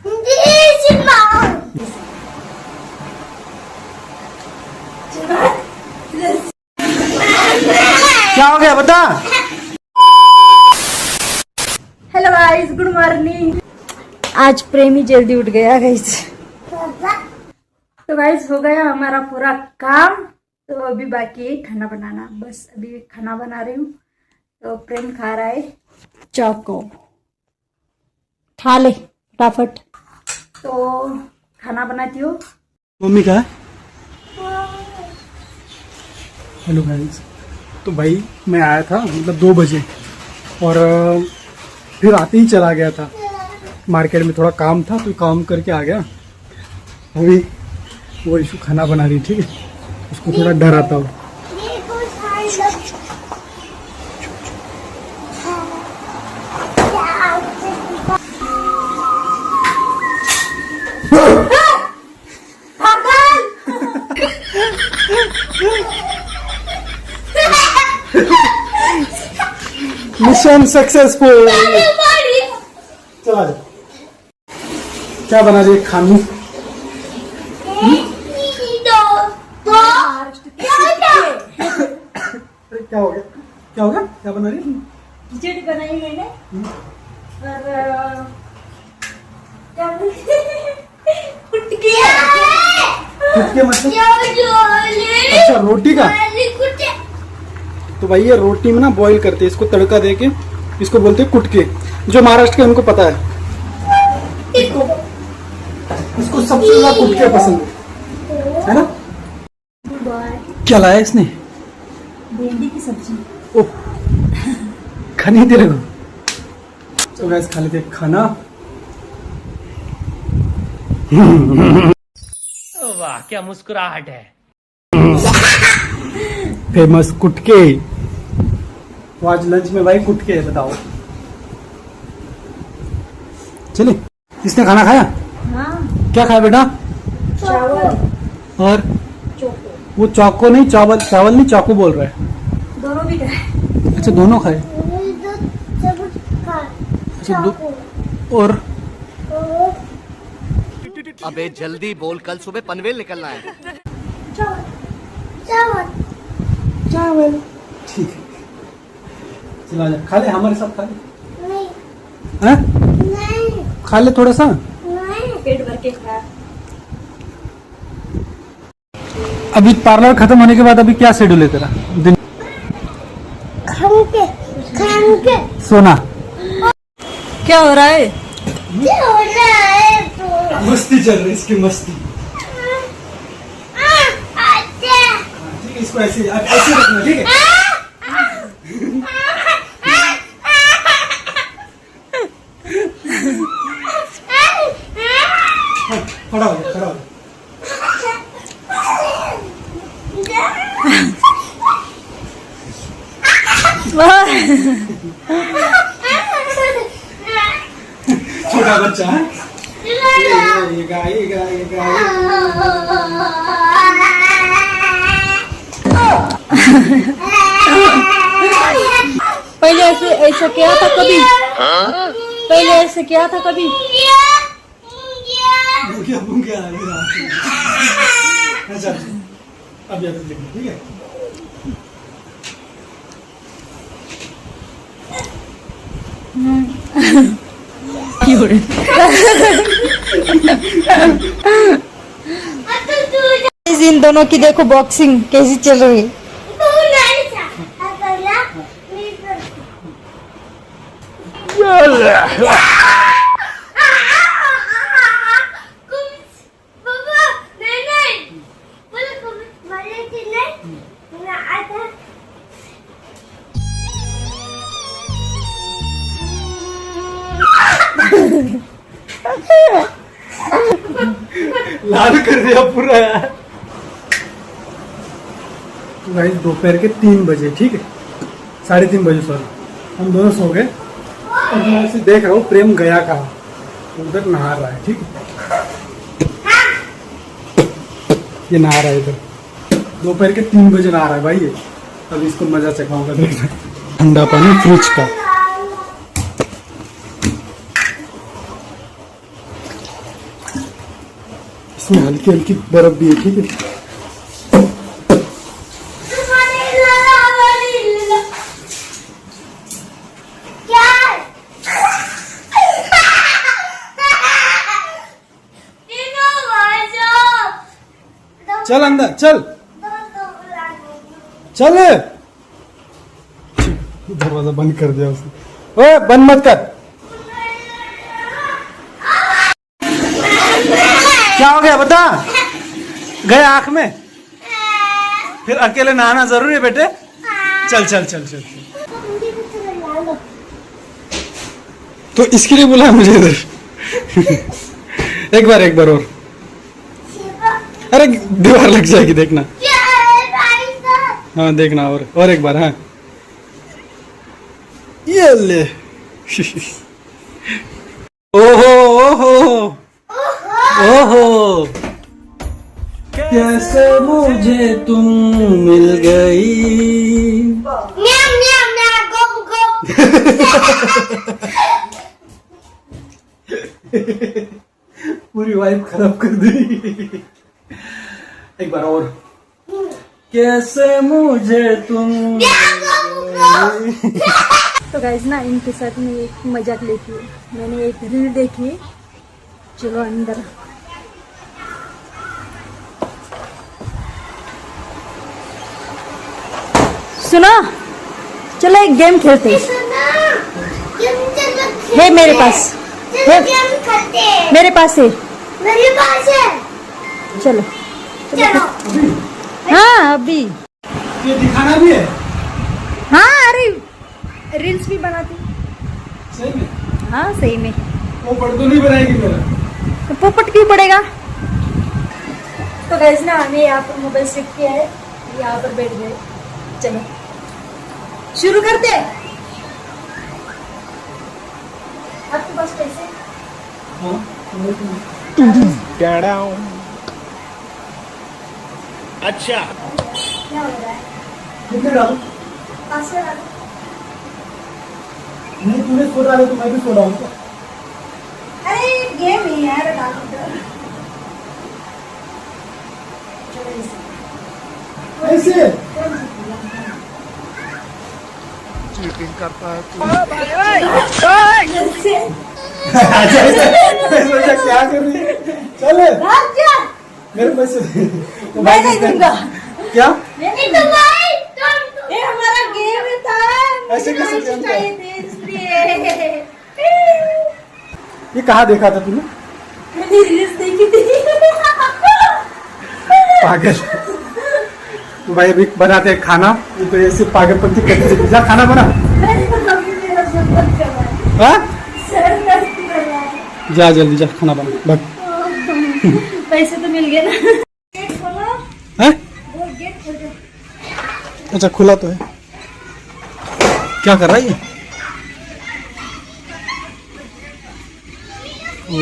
Hello guys, good morning. आज प्रेमी जल्दी उठ गया गाइस। तो गाइस हो गया हमारा पूरा काम। तो अभी बाकी है खाना बनाना। बस अभी खाना बना रही हूँ। तो प्रेम खा रहा है चौको। खा ले फटाफट। तो खाना बनाती हूँ। मम्मी कहाँ है? Hello guys. तो भाई मैं आया था मतलब 2 बजे और फिर आते ही चला गया था। मार्केट में थोड़ा काम था तो काम करके आ गया। अभी वो इशू खाना बना रही, ठीक है। उसको थोड़ा डर आता हो। Mission successful. चला जा। क्या बना रही है खानू? क्या हो गया? क्या हो गया? क्या बना रही है? खिचड़ी बनाई मैंने। और क्या कुटके मतलब? अच्छा, रोटी का। तो भाई ये रोटी में ना बॉईल करते हैं, इसको तड़का देके इसको बोलते हैं कुटके। जो महाराष्ट्र के उनको पता है। इसको सबसे ज्यादा कुटके पसंद है ना? क्या लाया इसने? भिंडी की सब्जी। ओ खाने दे रहे हो? तो गैस खा लेते खाना। वाह क्या मुस्कुराहट है। फेमस कुटके। तो आज लंच में भाई कुटके है, बताओ। चले। किसने खाना खाया? हाँ। क्या खाया बेटा? चावल और चोको। वो चौको नहीं, चावल चावल नहीं, चाकू बोल रहा है। दोनों भी खाए। अच्छा दोनों खाए। अच्छा और अबे जल्दी बोल, कल सुबह पनवेल निकलना है। चावल ठीक है। चला जा, खा ले हमारे साथ, खा ले। हैं? खा ले थोड़ा सा। पेट भर के खा। अभी पार्लर खत्म होने के बाद अभी क्या शेड्यूल है तेरा दिन? खान के सोना। क्या हो रहा है? मस्ती चल रही है इसकी, मस्ती। ठीक है, इसको ऐसे ऐसे रखना, ठीक है। खड़ा हो जा, खड़ा हो जा। छोटा बच्चा है। ये गाय। पहले ऐसा किया था कभी? पहले ऐसे किया था कभी? भूखिया अच्छा, अब याद रखना, ठीक है। इन दोनों की देखो बॉक्सिंग कैसी चल रही है। लाल कर दिया पूरा यार। तो भाई दोपहर के 3 बजे, ठीक है, 3:30 बजे सॉरी, हम दोनों सो गए। और मैं ऐसे देख रहा हूँ प्रेम गया कहाँ, उधर नहा रहा है, ठीक है। ये नहा रहा है इधर, दोपहर के 3 बजे नहा रहा है भाई ये। अब इसको मजा चखाऊंगा, देखना ठंडा पानी फ्रिज का। इसमें हल्की हल्की बर्फ भी है, ठीक है। चल अंदर चल चल। दरवाजा बंद कर दिया उसने। ओए बंद मत कर। क्या हो गया बता? गए आंख में? फिर अकेले नहाना जरूरी है बेटे? चल चल चल चल। तो इसके लिए बोला मुझे इधर। एक बार और। अरे दीवार लग जाएगी देखना। हाँ देखना और एक बार। हाँ ये ले। ओहो ओहो ओहो, कैसे मुझे तुम मिल गई। पूरी वाइब खराब कर दी। एक बार और। कैसे मुझे तुम। तो गाइस ना, इनके साथ में एक मजाक लेती हूँ। मैंने एक रील देखी, चलो अंदर। सुनो, चलो एक गेम खेलते हैं। है मेरे पास है, मेरे पास है। चलो चलो। हाँ अभी ये दिखाना भी है। हाँ अरे रील्स भी बनाती। सही में? हाँ सही में। वो पढ़ तो नहीं बनाएगी मेरा। तो पोपट क्यों पड़ेगा? तो गाइस ना, हमें यहाँ पर मोबाइल सेट किया है, यहाँ पर बैठ गए। चलो शुरू करते हैं। आपके पास पैसे? हाँ अच्छा क्या हो रहा है? कितने डालो? पास से डालो। नहीं तूने सो डाले तो मैं भी सो डालूंगा। अरे गेम ही यार, डालो तो। चलो ऐसे चीटिंग करता है तू। क्या कर रही है? चल भाग जा। मेरे पैसे दे। मैं नहीं दूंगा। क्या? नहीं दूंगा। ये हमारा गेम था। ऐसे कैसे गेम था? चाहिए थे इसलिए। ये कहाँ देखा था तूने? मैंने रील्स देखी थी। पागल। तो भाई अभी बनाते हैं खाना। ये तो ऐसे पागलपंती करते हैं। जा खाना बना। मेरा सर दर्द कर रहा है। हाँ? सर दर्द कर रहा है। जा जल्दी जा खाना बना। भाग। पैसे तो मिल गए ना। गेट खोलो। हैं? वो गेट खोल दो। अच्छा खुला तो है। क्या कर रहा है ये? ओ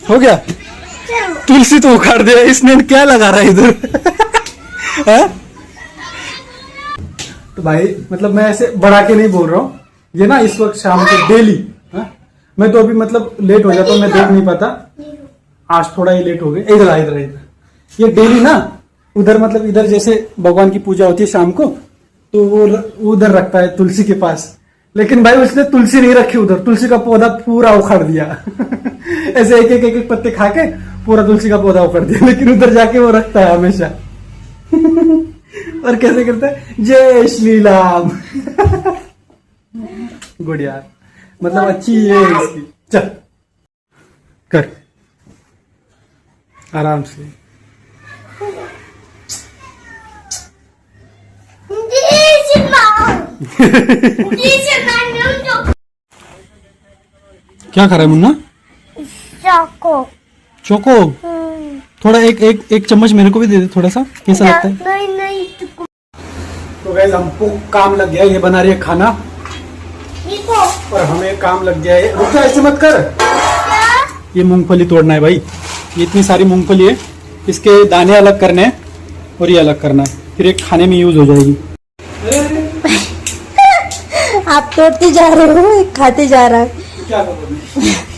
हो गया। तुलसी तो उखाड़ दिया इसने। क्या लगा रहा है इधर? हैं? तो भाई मतलब मैं ऐसे बढ़ा के नहीं बोल रहा हूँ। ये ना इस वक्त शाम को डेली। मैं तो अभी मतलब लेट हो जाता हूँ, मैं देख नहीं पाता। आज थोड़ा ही लेट हो गया। इधर इधर इधर। ये डेली ना उधर मतलब इधर जैसे भगवान की पूजा होती है शाम को, तो वो उधर रखता है तुलसी के पास। लेकिन भाई उसने तुलसी नहीं रखी उधर। तुलसी का पौधा पूरा उखाड़ दिया। ऐसे एक पत्ते खा के पूरा तुलसी का पौधा उखाड़ दिया। लेकिन उधर जाके वो रखता है हमेशा। और कैसे करता है? जय श्री राम। गुड यार, मतलब अच्छी है इसकी। चल कर आराम से। क्या खा रहा है मुन्ना? चोको। थोड़ा एक चम्मच मेरे को भी दे दे थोड़ा सा। कैसा लगता है? नहीं। तो गाइस हमको काम लग गया है। ये बना रही है खाना और हमें काम लग गया है। रुक जा, ऐसे मत कर। ये मूंगफली तोड़ना है भाई। ये इतनी सारी मूंगफली है, इसके दाने अलग करने हैं और ये अलग करना है, फिर एक खाने में यूज हो जाएगी। आप तोड़ते जा रहे हो, एक खाते जा रहा है। क्या करोगे?